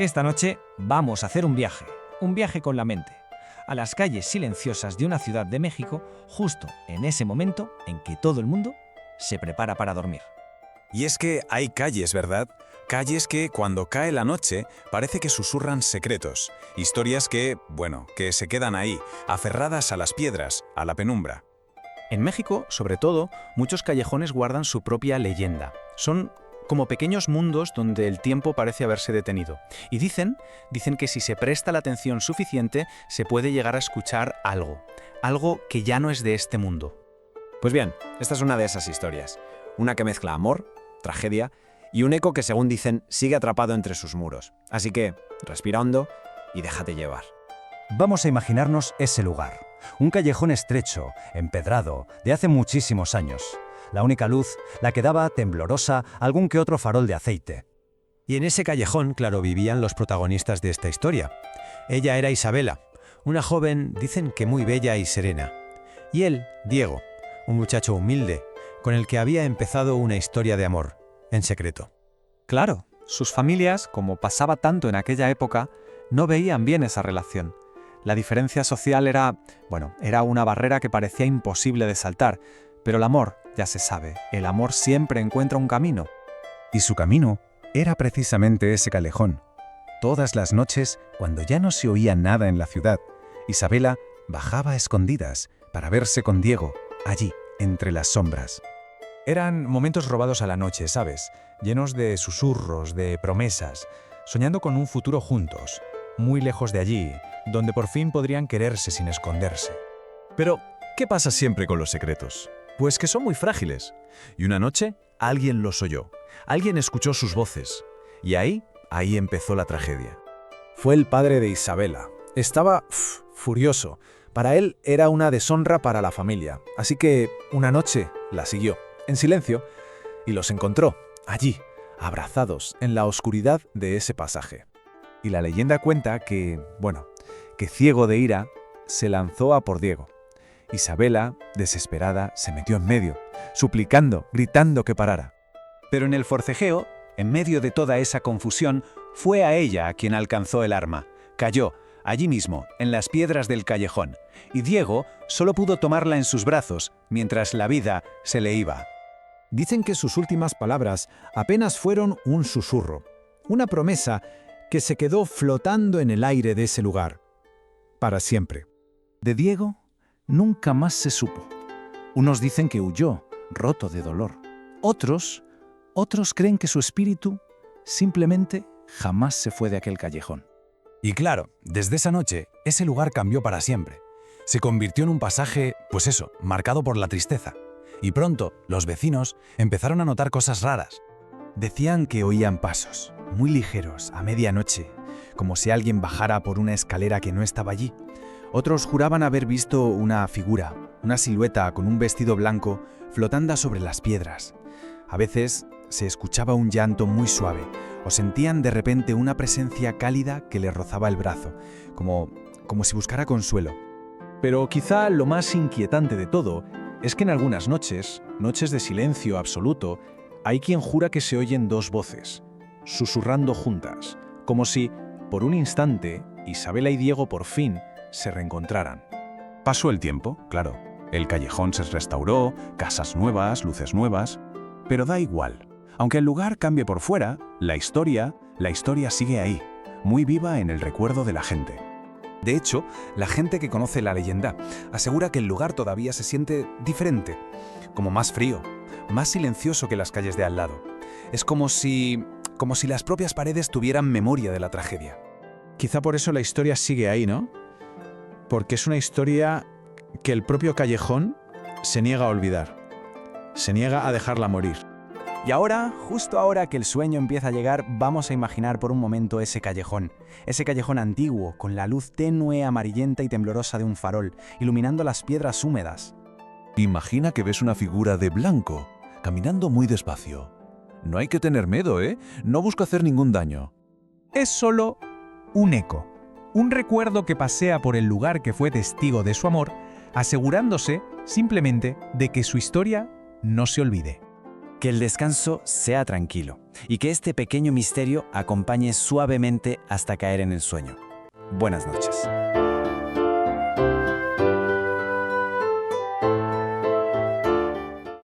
Esta noche vamos a hacer un viaje con la mente, a las calles silenciosas de una ciudad de México, justo en ese momento en que todo el mundo se prepara para dormir. Y es que hay calles, ¿verdad? Calles que, cuando cae la noche, parece que susurran secretos. Historias que se quedan ahí, aferradas a las piedras, a la penumbra. En México, sobre todo, muchos callejones guardan su propia leyenda. Son como pequeños mundos donde el tiempo parece haberse detenido. Y dicen que si se presta la atención suficiente, se puede llegar a escuchar algo que ya no es de este mundo. Pues bien, esta es una de esas historias. Una que mezcla amor, tragedia y un eco que, según dicen, sigue atrapado entre sus muros. Así que, respira hondo y déjate llevar. Vamos a imaginarnos ese lugar. Un callejón estrecho, empedrado, de hace muchísimos años. La única luz, la que daba temblorosa algún que otro farol de aceite. Y en ese callejón, claro, vivían los protagonistas de esta historia. Ella era Isabela, una joven, dicen que muy bella y serena. Y él, Diego, un muchacho humilde, con el que había empezado una historia de amor, en secreto. Claro, sus familias, como pasaba tanto en aquella época, no veían bien esa relación. La diferencia social era una barrera que parecía imposible de saltar, pero el amor, ya se sabe, el amor siempre encuentra un camino. Y su camino era precisamente ese callejón. Todas las noches, cuando ya no se oía nada en la ciudad, Isabela bajaba a escondidas para verse con Diego, allí, entre las sombras. Eran momentos robados a la noche, ¿sabes? Llenos de susurros, de promesas, soñando con un futuro juntos, muy lejos de allí, donde por fin podrían quererse sin esconderse. Pero, ¿qué pasa siempre con los secretos? Pues que son muy frágiles. Y una noche, alguien los oyó. Alguien escuchó sus voces. Y ahí empezó la tragedia. Fue el padre de Isabela. Estaba furioso. Para él era una deshonra para la familia. Así que una noche la siguió, en silencio, y los encontró, allí, abrazados, en la oscuridad de ese pasaje. Y la leyenda cuenta que ciego de ira, se lanzó a por Diego. Isabela, desesperada, se metió en medio, suplicando, gritando que parara. Pero en el forcejeo, en medio de toda esa confusión, fue a ella a quien alcanzó el arma. Cayó, allí mismo, en las piedras del callejón, y Diego solo pudo tomarla en sus brazos mientras la vida se le iba. Dicen que sus últimas palabras apenas fueron un susurro, una promesa que se quedó flotando en el aire de ese lugar, para siempre. De Diego nunca más se supo. Unos dicen que huyó, roto de dolor. Otros creen que su espíritu simplemente jamás se fue de aquel callejón. Y claro, desde esa noche, ese lugar cambió para siempre. Se convirtió en un pasaje, marcado por la tristeza. Y pronto, los vecinos empezaron a notar cosas raras. Decían que oían pasos, muy ligeros, a medianoche, como si alguien bajara por una escalera que no estaba allí. Otros juraban haber visto una figura, una silueta con un vestido blanco flotando sobre las piedras. A veces se escuchaba un llanto muy suave, o sentían de repente una presencia cálida que le rozaba el brazo, como si buscara consuelo. Pero quizá lo más inquietante de todo es que en algunas noches de silencio absoluto, hay quien jura que se oyen dos voces, susurrando juntas, como si, por un instante, Isabela y Diego por fin se reencontraran. Pasó el tiempo, claro. El callejón se restauró, casas nuevas, luces nuevas. Pero da igual. Aunque el lugar cambie por fuera, la historia sigue ahí, muy viva en el recuerdo de la gente. De hecho, la gente que conoce la leyenda asegura que el lugar todavía se siente diferente, como más frío, más silencioso que las calles de al lado. Es como si las propias paredes tuvieran memoria de la tragedia. Quizá por eso la historia sigue ahí, ¿no? Porque es una historia que el propio callejón se niega a olvidar, se niega a dejarla morir. Y ahora, justo ahora que el sueño empieza a llegar, vamos a imaginar por un momento ese callejón antiguo, con la luz tenue, amarillenta y temblorosa de un farol, iluminando las piedras húmedas. Imagina que ves una figura de blanco, caminando muy despacio. No hay que tener miedo, ¿eh? No busca hacer ningún daño. Es solo un eco, un recuerdo que pasea por el lugar que fue testigo de su amor, asegurándose simplemente de que su historia no se olvide. Que el descanso sea tranquilo. y que este pequeño misterio acompañe suavemente hasta caer en el sueño. Buenas noches.